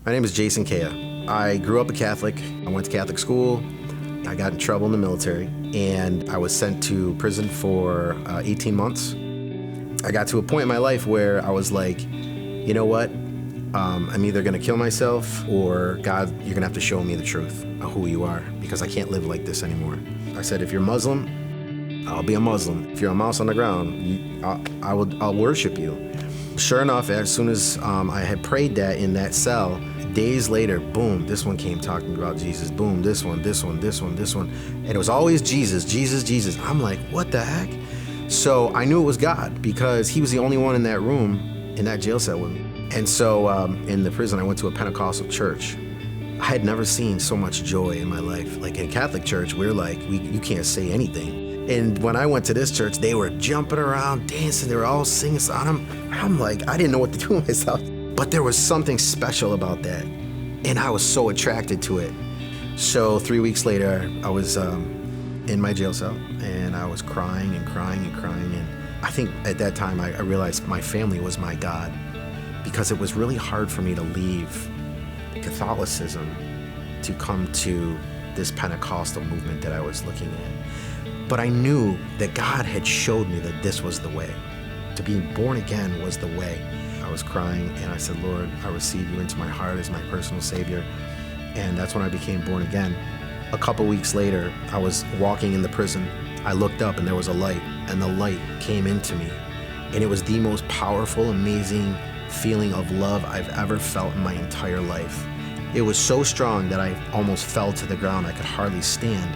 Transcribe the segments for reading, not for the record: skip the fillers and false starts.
My name is Jason Cayea. I grew up a Catholic. I went to Catholic school. I got in trouble in the military, and I was sent to prison for 18 months. I got to a point in my life where I was like, you know what? I'm either going to kill myself, or God, you're going to have to show me the truth of who you are, because I can't live like this anymore. I said, if you're Muslim, I'll be a Muslim. If you're a mouse on the ground, I'll worship you. Sure enough, as soon as I had prayed that in that cell, days later, boom, this one came talking about Jesus. Boom, this one. And it was always Jesus, Jesus, Jesus. I'm like, what the heck? So I knew it was God, because he was the only one in that room, in that jail cell with me. And so in the prison, I went to a Pentecostal church. I had never seen so much joy in my life. Like in Catholic church, we're like, you can't say anything. And when I went to this church, they were jumping around, dancing, they were all singing songs. I'm like, I didn't know what to do with myself. But there was something special about that, and I was so attracted to it. So 3 weeks later, I was in my jail cell, and I was crying and crying and crying. And I think at that time, I realized my family was my God, because it was really hard for me to leave Catholicism to come to this Pentecostal movement that I was looking at. But I knew that God had showed me that this was the way. To be born again was the way. I was crying, and I said, Lord, I receive you into my heart as my personal Savior. And that's when I became born again. A couple weeks later, I was walking in the prison. I looked up, and there was a light, and the light came into me. And it was the most powerful, amazing feeling of love I've ever felt in my entire life. It was so strong that I almost fell to the ground. I could hardly stand.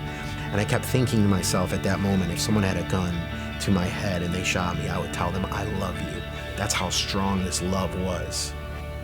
And I kept thinking to myself at that moment, if someone had a gun to my head and they shot me, I would tell them, I love you. That's how strong this love was.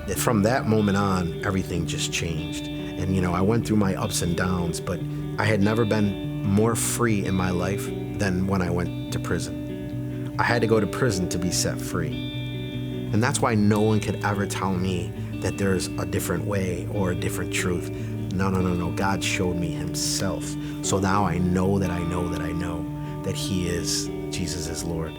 That from that moment on, everything just changed. And I went through my ups and downs, but I had never been more free in my life than when I went to prison. I had to go to prison to be set free. And that's why no one could ever tell me that there's a different way or a different truth. No. God showed me himself. So now I know that I know that I know that he is, Jesus is Lord.